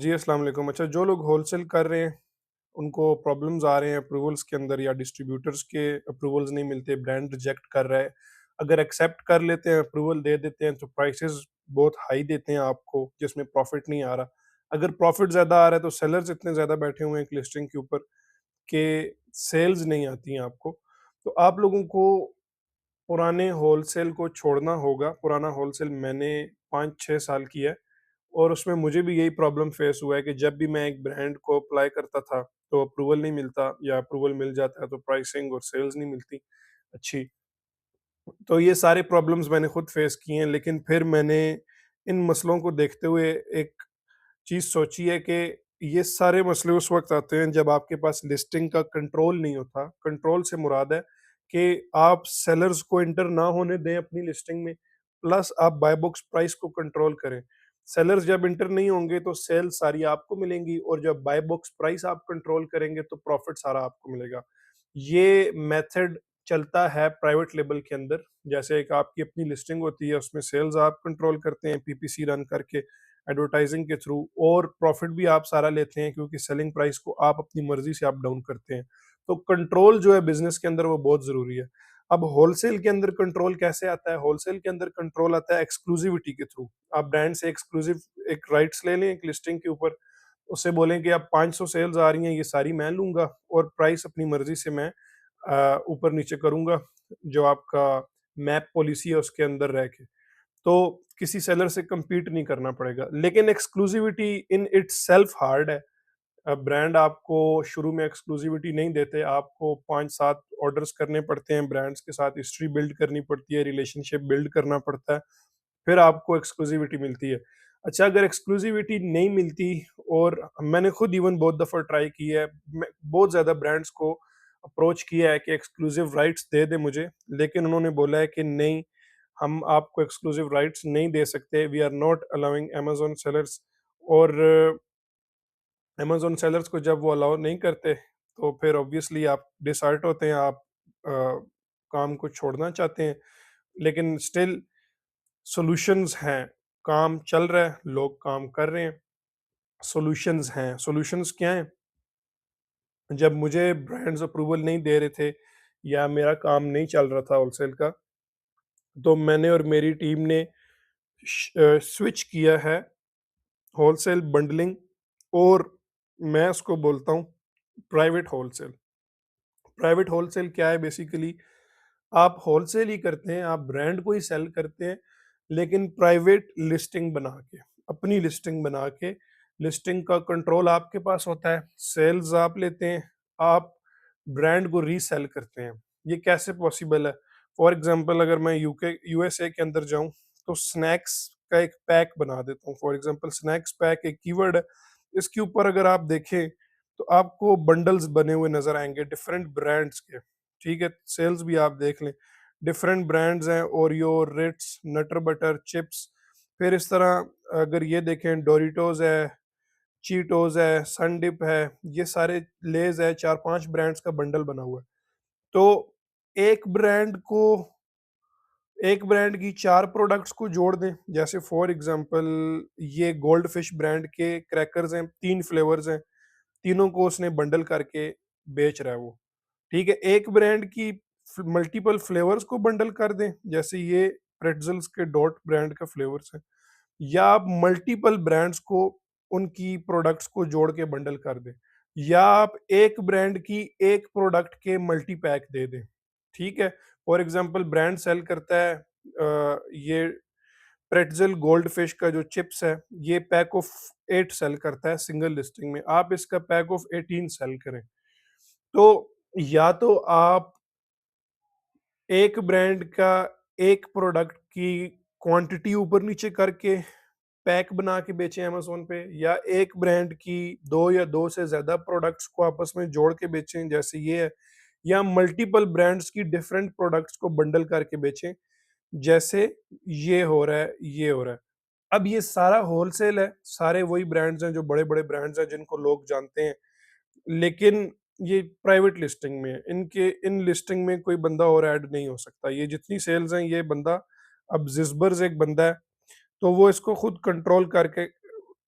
जी, अस्सलाम वालेकुम। अच्छा, जो लोग होलसेल कर रहे हैं, उनको प्रॉब्लम्स आ रहे हैं अप्रूवल्स के अंदर या डिस्ट्रीब्यूटर्स के अप्रूवल्स नहीं मिलते, ब्रांड रिजेक्ट कर रहा है। अगर एक्सेप्ट कर लेते हैं, अप्रूवल दे देते हैं, तो प्राइसेज़ बहुत हाई देते हैं आपको, जिसमें प्रॉफ़िट नहीं आ रहा। अगर प्रॉफ़िट ज़्यादा आ रहा है, तो सेलर्स इतने ज़्यादा बैठे हुए हैं एक लिस्टिंग के ऊपर कि सेल्स नहीं आती हैं आपको। तो आप लोगों को पुराने होलसेल को छोड़ना होगा। पुराना होलसेल मैंने 5-6 साल किया है और उसमें मुझे भी यही प्रॉब्लम फेस हुआ है कि जब भी मैं एक ब्रांड को अप्लाई करता था, तो अप्रूवल नहीं मिलता या अप्रूवल मिल जाता है तो प्राइसिंग और सेल्स नहीं मिलती अच्छी। तो ये सारे प्रॉब्लम्स मैंने खुद फेस किए हैं, लेकिन फिर मैंने इन मसलों को देखते हुए एक चीज़ सोची है कि ये सारे मसले उस वक़्त आते हैं जब आपके पास लिस्टिंग का कंट्रोल नहीं होता। कंट्रोल से मुराद है कि आप सेलर्स को एंटर ना होने दें अपनी लिस्टिंग में, प्लस आप बाय बॉक्स प्राइस को कंट्रोल करें। सेलर्स जब एंटर नहीं होंगे तो सेल सारी आपको मिलेंगी और जब बाय बॉक्स प्राइस आप कंट्रोल करेंगे तो प्रॉफ़िट सारा आपको मिलेगा। ये मेथड चलता है प्राइवेट लेबल के अंदर। जैसे एक आपकी अपनी लिस्टिंग होती है, उसमें सेल्स आप कंट्रोल करते हैं पीपीसी रन करके, एडवर्टाइजिंग के थ्रू, और प्रॉफिट भी आप सारा लेते हैं क्योंकि सेलिंग प्राइस को आप अपनी मर्जी से अप डाउन करते हैं। तो कंट्रोल जो है बिजनेस के अंदर वो बहुत जरूरी है। अब होलसेल के अंदर कंट्रोल कैसे आता है? होलसेल के अंदर कंट्रोल आता है एक्सक्लूसिविटी के थ्रू। आप ब्रांड से एक्सक्लूसिव एक राइट्स ले लें एक लिस्टिंग के ऊपर, उससे बोलें कि अब 500 सेल्स आ रही हैं, ये सारी मैं लूंगा और प्राइस अपनी मर्जी से मैं ऊपर नीचे करूंगा, जो आपका मैप पॉलिसी है उसके अंदर रह के। तो किसी सेलर से compete नहीं करना पड़ेगा। लेकिन एक्सक्लूसिविटी इन इटसेल्फ हार्ड है। ब्रांड आपको शुरू में एक्सक्लूसिविटी नहीं देते, आपको 5-7 ऑर्डर्स करने पड़ते हैं, ब्रांड्स के साथ हिस्ट्री बिल्ड करनी पड़ती है, रिलेशनशिप बिल्ड करना पड़ता है, फिर आपको एक्सक्लूसिविटी मिलती है। अच्छा, अगर एक्सक्लूसिविटी नहीं मिलती, और मैंने खुद इवन बहुत दफ़ा ट्राई की है, मैं बहुत ज़्यादा ब्रांड्स को अप्रोच किया है कि एक्सक्लूसिव राइट्स दे दें मुझे, लेकिन उन्होंने बोला है कि नहीं, हम आपको एक्सक्लूसिव राइट्स नहीं दे सकते, we are not allowing Amazon sellers. और अमेज़न सेलर्स को जब वो अलाउ नहीं करते, तो फिर ऑब्वियसली आप डिसहर्ट होते हैं, आप अ, काम को छोड़ना चाहते हैं। लेकिन स्टिल सॉल्यूशंस हैं, काम चल रहा है, लोग काम कर रहे हैं, सॉल्यूशंस हैं। सॉल्यूशंस क्या हैं? जब मुझे ब्रांड्स अप्रूवल नहीं दे रहे थे या मेरा काम नहीं चल रहा था होलसेल का, तो मैंने और मेरी टीम ने स्विच किया है होलसेल बंडलिंग, और मैं उसको बोलता हूँ प्राइवेट होलसेल। प्राइवेट होलसेल क्या है बेसिकली? आप होलसेल ही करते हैं, आप ब्रांड को ही सेल करते हैं, लेकिन प्राइवेट लिस्टिंग बना के, अपनी लिस्टिंग बना के, लिस्टिंग का कंट्रोल आपके पास होता है, सेल्स आप लेते हैं, आप ब्रांड को रीसेल करते हैं। ये कैसे पॉसिबल है? फॉर एग्जांपल, अगर मैं यूके यूएसए के अंदर जाऊं, तो स्नैक्स का एक पैक बना देता हूँ। फॉर एग्जांपल, स्नैक्स पैक एक कीवर्ड है। इसके ऊपर अगर आप देखें, तो आपको बंडल्स बने हुए नजर आएंगे डिफरेंट ब्रांड्स के। ठीक है, सेल्स भी आप देख लें, डिफरेंट ब्रांड्स हैं, ओरियो, रिट्स, नटर बटर, चिप्स। फिर इस तरह अगर ये देखें, डोरिटोज है, चीटोज है, सन डिप है, ये सारे, लेज है, 4-5 ब्रांड्स का बंडल बना हुआ है। तो एक ब्रांड को, एक ब्रांड की 4 प्रोडक्ट्स को जोड़ दें, जैसे फॉर एग्जांपल ये गोल्ड फिश ब्रांड के क्रैकर्स हैं, 3 फ्लेवर्स हैं, तीनों को उसने बंडल करके बेच रहा है वो। ठीक है, एक ब्रांड की मल्टीपल फ्लेवर्स को बंडल कर दें, जैसे ये प्रेट्जल्स के डॉट ब्रांड का फ्लेवर्स है, या आप मल्टीपल ब्रांड्स को, उनकी प्रोडक्ट्स को जोड़ के बंडल कर दें, या आप एक ब्रांड की एक प्रोडक्ट के मल्टी पैक दे दें। ठीक है, फॉर एग्जांपल ब्रांड सेल करता है ये प्रेट्जल गोल्ड फिश का जो चिप्स है, ये पैक ऑफ 8 सेल करता है सिंगल लिस्टिंग में, आप इसका पैक ऑफ 18 सेल करें। तो या तो आप एक ब्रांड का एक प्रोडक्ट की क्वांटिटी ऊपर नीचे करके पैक बना के बेचें अमेज़न पे, या एक ब्रांड की 2 या 2 से ज़्यादा प्रोडक्ट्स को आपस में जोड़ के बेचें, जैसे ये है, या मल्टीपल ब्रांड्स की डिफरेंट प्रोडक्ट्स को बंडल करके बेचें, जैसे ये हो रहा है, ये हो रहा है। अब ये सारा होलसेल है, सारे वही ब्रांड्स हैं जो बड़े-बड़े ब्रांड्स हैं जिनको लोग जानते हैं। लेकिन ये प्राइवेट लिस्टिंग में है, इनके इन लिस्टिंग में कोई बंदा और ऐड नहीं हो सकता। ये जितनी सेल्स हैं, ये बंदा, अब ज़िस्बर्स एक बंदा है, तो वो इसको खुद कंट्रोल करके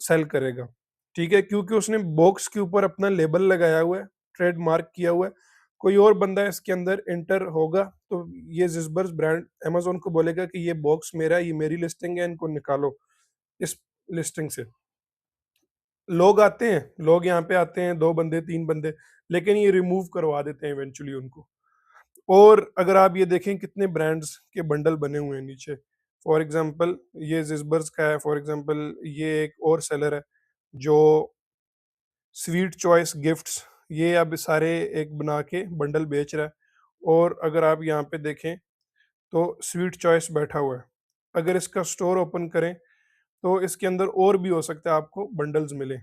सेल करेगा। ठीक है? क्योंकि उसने बॉक्स के ऊपर अपना लेबल लगाया हुआ है, ट्रेडमार्क किया हुआ है। कोई और बंदा इसके अंदर एंटर होगा तो ये ज़िज़बर्स ब्रांड अमेज़न को बोलेगा कि ये बॉक्स मेरा है, ये मेरी लिस्टिंग है, इनको निकालो इस लिस्टिंग से। लोग आते हैं, लोग यहाँ पे आते हैं 2 बंदे, 3 बंदे, लेकिन ये रिमूव करवा देते हैं इवेंचुअली उनको। और अगर आप ये देखें कितने ब्रांड्स के बंडल बने हुए हैं नीचे। फॉर एग्ज़ाम्पल ये ज़िज़बर्स का है, फॉर एग्ज़ाम्पल ये एक और सेलर है जो स्वीट चॉइस गिफ्ट्स, ये अब सारे एक बना के बंडल बेच रहा है। और अगर आप यहाँ पे देखें तो स्वीट चॉइस बैठा हुआ है। अगर इसका स्टोर ओपन करें तो इसके अंदर और भी हो सकता है आपको बंडल्स मिले।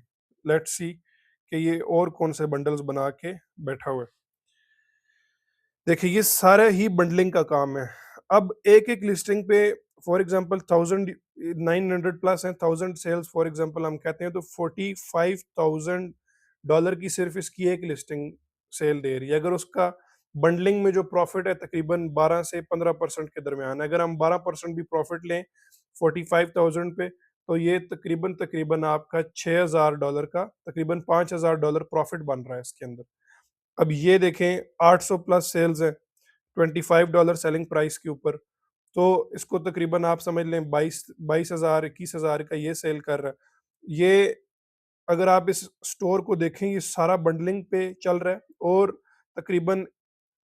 लेट्स सी कि ये और कौन से बंडल्स बना के बैठा हुआ है। देखिए ये सारा ही बंडलिंग का काम है। अब एक-एक लिस्टिंग पे फॉर एग्ज़ाम्पल 1900 प्लस है, 1000 सेल्स फॉर एग्ज़ाम्पल हम कहते हैं तो $45,000 की सिर्फ़ इसकी एक लिस्टिंग सेल दे रही है। अगर उसका बंडलिंग में जो प्रॉफ़िट है तकरीबन 12 से 15% के दरमियान है। अगर हम 12% भी प्रॉफ़िट लें 45,000 पे तो ये तकरीबन आपका $6,000 का तकरीबन $5,000 प्रॉफ़िट बन रहा है इसके अंदर। अब ये देखें 800 प्लस सेल्स है, $25 सेलिंग प्राइस के ऊपर, तो इसको तकरीबन आप समझ लें 22,000 21,000 का ये सेल कर रहा है। ये अगर आप इस स्टोर को देखें ये सारा बंडलिंग पे चल रहा है और तकरीबन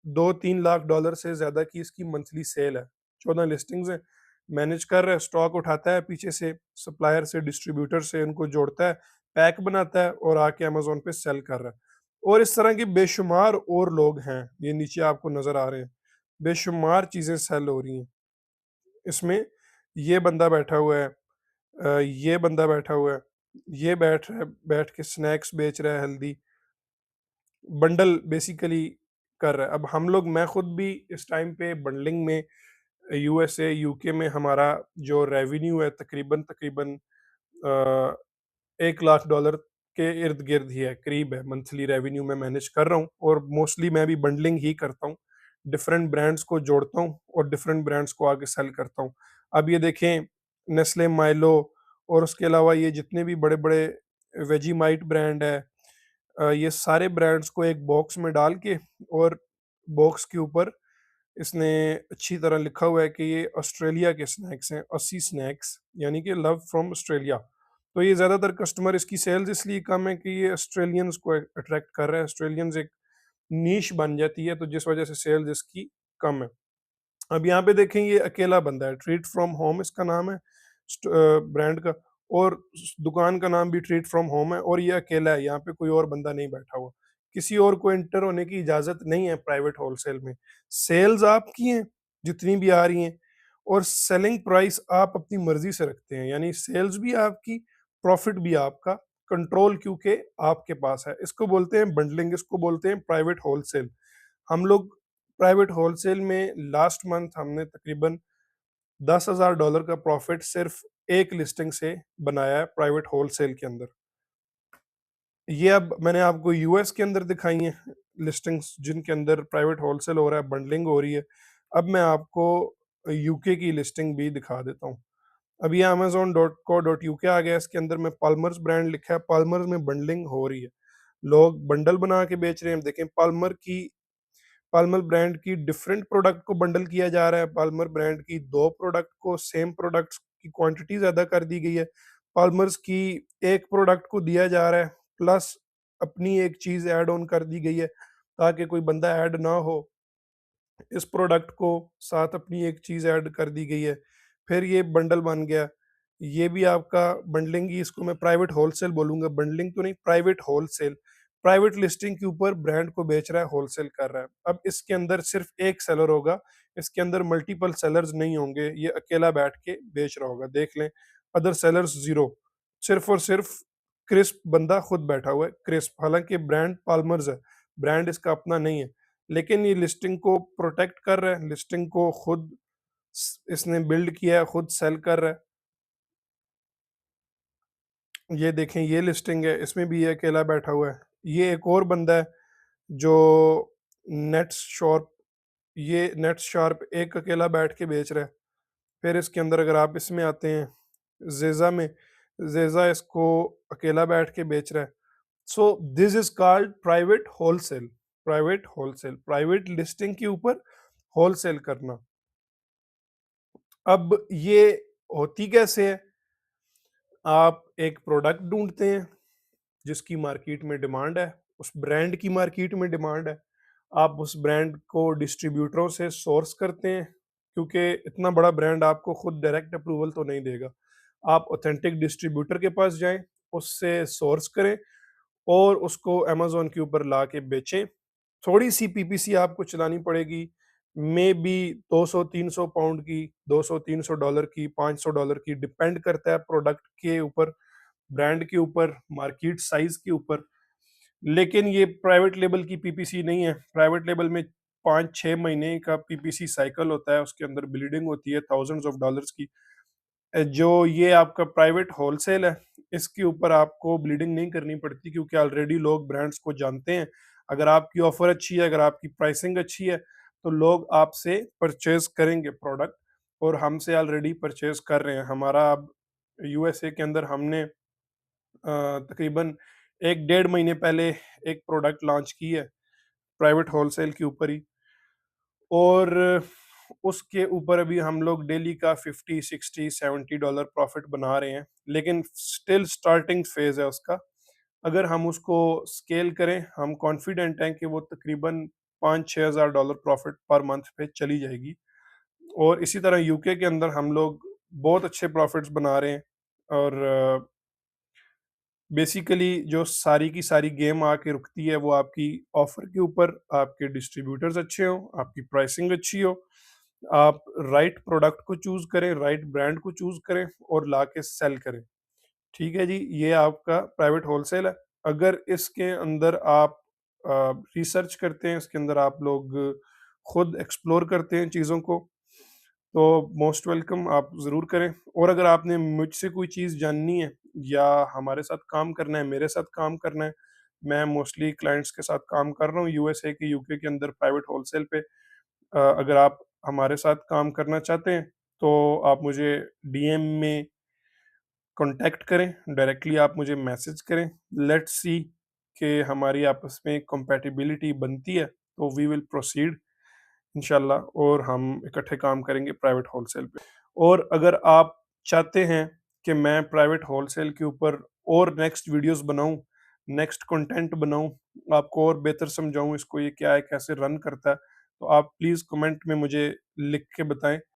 2-3 लाख डॉलर से ज़्यादा की इसकी मंथली सेल है। 14 लिस्टिंग्स हैं, मैनेज कर रहा है, स्टॉक उठाता है पीछे से, सप्लायर से, डिस्ट्रीब्यूटर से उनको जोड़ता है, पैक बनाता है और आके अमेज़न पे सेल कर रहा है। और इस तरह के बेशुमार और लोग हैं, ये नीचे आपको नज़र आ रहे हैं। बेशुमार चीज़ें सेल हो रही हैं। इसमें ये बंदा बैठा हुआ है, ये बंदा बैठा हुआ है, ये बैठ के स्नैक्स बेच रहा है हेल्दी, बंडल बेसिकली कर रहा है। अब हम लोग मैं खुद भी इस टाइम पे बंडलिंग में यूएसए, यूके में हमारा जो रेवेन्यू है तकरीबन अ, $1 लाख के इर्द-गिर्द ही है, करीब है, मंथली रेवेन्यू मैं मैनेज कर रहा हूँ और मोस्टली मैं भी बंडलिंग ही करता हूँ। डिफरेंट ब्रांड्स को जोड़ता हूँ और डिफरेंट ब्रांड्स को आगे सेल करता हूँ। अब ये देखें नेस्ले, माइलो और उसके अलावा ये जितने भी बड़े-बड़े वेजीमाइट ब्रांड है, ये सारे ब्रांड्स को एक बॉक्स में डाल के और बॉक्स के ऊपर इसने अच्छी तरह लिखा हुआ है कि ये ऑस्ट्रेलिया के स्नैक्स हैं, अस्सी स्नैक्स यानी कि लव फ्रॉम ऑस्ट्रेलिया। तो ये ज़्यादातर कस्टमर इसकी सेल्स इसलिए कम है कि ये ऑस्ट्रेलियंस को अट्रैक्ट कर रहा है। ऑस्ट्रेलियंस एक नीश बन जाती है तो जिस वजह से सेल्स इसकी कम है। अब यहाँ पे देखें ये अकेला बंदा है, ट्रीट फ्रॉम होम इसका नाम है ब्रांड का, और दुकान का नाम भी ट्रीट फ्रॉम होम है और ये अकेला है, यहाँ पे कोई और बंदा नहीं बैठा हुआ। किसी और को एंटर होने की इजाज़त नहीं है प्राइवेट होलसेल में। सेल्स आपकी हैं, जितनी भी आ रही हैं, और सेलिंग प्राइस आप अपनी मर्ज़ी से रखते हैं, यानी सेल्स भी आपकी, प्रॉफ़िट भी आपका, कंट्रोल क्योंकि आपके पास है। इसको बोलते हैं बंडलिंग, इसको बोलते हैं प्राइवेट होलसेल। हम लोग प्राइवेट होलसेल में लास्ट मंथ हमने तकरीबन $10,000 का प्रॉफिट सिर्फ एक लिस्टिंग से बनाया है प्राइवेट होलसेल के अंदर। ये अब मैंने आपको यूएस के अंदर दिखाई हैं लिस्टिंग्स जिनके अंदर प्राइवेट होलसेल हो रहा है, बंडलिंग हो रही है। अब मैं आपको यूके की लिस्टिंग भी दिखा देता हूँ। अब ये amazon.co.uk आ गया, इसके अंदर में पाल्मर्स ब्रांड लिखा है, पाल्मर्स में बंडलिंग हो रही है। लोग बंडल बना के बेच रहे हैं। देखें पाल्मर ब्रांड की डिफरेंट प्रोडक्ट को बंडल किया जा रहा है। पाल्मर ब्रांड की 2 प्रोडक्ट को सेम प्रोडक्ट्स की क्वांटिटी ज़्यादा कर दी गई है। पाल्मर्स की एक प्रोडक्ट को दिया जा रहा है, प्लस अपनी एक चीज़ ऐड ऑन कर दी गई है, ताकि कोई बंदा ऐड ना हो। इस प्रोडक्ट को साथ अपनी एक चीज़ ऐड कर दी गई है। फिर ये बंडल बन गया। ये भी आपका बंडलिंग ही, इसको मैं प्राइवेट होलसेल बोलूँगा, बंडलिंग तो नहीं, प्राइवेट होलसेल। प्राइवेट लिस्टिंग के ऊपर ब्रांड को बेच रहा है, होलसेल कर रहा है। अब इसके अंदर सिर्फ़ एक सेलर होगा, इसके अंदर मल्टीपल सेलर्स नहीं होंगे, ये अकेला बैठ के बेच रहा होगा। देख लें, अदर सेलर्स ज़ीरो, सिर्फ़ और सिर्फ़ क्रिस्प बंदा खुद बैठा हुआ है, क्रिस्प। हालाँकि ब्रांड पाल्मर्स है, ब्रांड इसका अपना नहीं है। लेकिन ये लिस्टिंग को प्रोटेक्ट कर रहा है, लिस्टिंग को खुद इसने बिल्ड किया है, खुद सेल कर रहा है। ये देखें ये लिस्टिंग है, इसमें भी ये अकेला बैठा हुआ है। ये एक और बंदा है जो नेट्स शॉर्प, ये नेट्स शार्प एक अकेला बैठ के बेच रहा है। फिर इसके अंदर अगर आप इसमें आते हैं ज़ेज़ा में, ज़ेज़ा इसको अकेला बैठ के बेच रहा है। So this is called private wholesale, private wholesale, private listing के ऊपर होलसेल करना। अब ये होती कैसे है? आप एक प्रोडक्ट ढूँढते हैं जिसकी मार्केट में डिमांड है, उस ब्रांड की मार्केट में डिमांड है। आप उस ब्रांड को डिस्ट्रीब्यूटरों से सोर्स करते हैं, क्योंकि इतना बड़ा ब्रांड आपको खुद डायरेक्ट अप्रूवल तो नहीं देगा। आप ऑथेंटिक डिस्ट्रीब्यूटर के पास जाएँ, उससे सोर्स करें और उसको अमेज़न के ऊपर ला के बेचें। थोड़ी-सी पीपीसी आपको चलानी पड़ेगी, मेबी 200-300 पाउंड की, 200-300 डॉलर की, $500 की, डिपेंड करता है प्रोडक्ट के ऊपर, ब्रांड के ऊपर, मार्केट साइज़ के ऊपर। लेकिन ये प्राइवेट लेबल की पीपीसी नहीं है। प्राइवेट लेबल में 5-6 महीने का पीपीसी साइकिल होता है, उसके अंदर ब्लीडिंग होती है थाउज़ेंड्स ऑफ डॉलर्स की। जो ये आपका प्राइवेट होलसेल है, इसके ऊपर आपको ब्लीडिंग नहीं करनी पड़ती, क्योंकि ऑलरेडी लोग ब्रांड्स को जानते हैं। अगर आपकी ऑफ़र अच्छी है, अगर आपकी प्राइसिंग अच्छी है, तो लोग आपसे परचेज़ करेंगे प्रोडक्ट, और हमसे ऑलरेडी परचेज़ कर रहे हैं। हमारा अब यूएसए के अंदर हमने तकरीबन 1 डेढ़ महीने पहले एक प्रोडक्ट लॉन्च की है, प्राइवेट होलसेल के ऊपर ही। और उसके ऊपर अभी हम लोग डेली का 50, 60, $70 प्रॉफ़िट बना रहे हैं, लेकिन स्टिल स्टार्टिंग फ़ेज़ है उसका। अगर हम उसको स्केल करें, हम कॉन्फिडेंट हैं कि वो तकरीबन 5-6 हज़ार डॉलर प्रॉफ़िट पर मंथ पे चली जाएगी। और इसी तरह यूके के अंदर हम लोग बहुत अच्छे प्रॉफ़िट्स बना रहे हैं। और बेसिकली जो सारी की सारी गेम आके रुकती है, वो आपकी ऑफ़र के ऊपर, आपके डिस्ट्रीब्यूटर्स अच्छे हों, आपकी प्राइसिंग अच्छी हो, आप राइट प्रोडक्ट को चूज़ करें, राइट ब्रांड को चूज़ करें और लाके सेल करें। ठीक है जी, ये आपका प्राइवेट होलसेल है। अगर इसके अंदर आप रिसर्च करते हैं, इसके अंदर आप लोग खुद एक्सप्लोर करते हैं चीज़ों को, तो मोस्ट वेलकम, आप ज़रूर करें। और अगर आपने मुझसे कोई चीज़ जाननी है या हमारे साथ काम करना है, मेरे साथ काम करना है, मैं मोस्टली क्लाइंट्स के साथ काम कर रहा हूँ यूएसए के, यूके के अंदर प्राइवेट होलसेल पे। अगर आप हमारे साथ काम करना चाहते हैं, तो आप मुझे डीएम में कॉन्टैक्ट करें, डायरेक्टली आप मुझे मैसेज करें। लेट्स सी कि हमारी आपस में कंपैटिबिलिटी बनती है, तो वी विल प्रोसीड इंशाल्लाह, और हम इकट्ठे काम करेंगे प्राइवेट होलसेल पे। और अगर आप चाहते हैं कि मैं प्राइवेट होलसेल के ऊपर और नेक्स्ट वीडियोज़ बनाऊँ, नेक्स्ट कंटेंट बनाऊँ, आपको और बेहतर समझाऊँ इसको, ये क्या है, कैसे रन करता है, तो आप प्लीज़ कमेंट में मुझे लिख के बताएँ।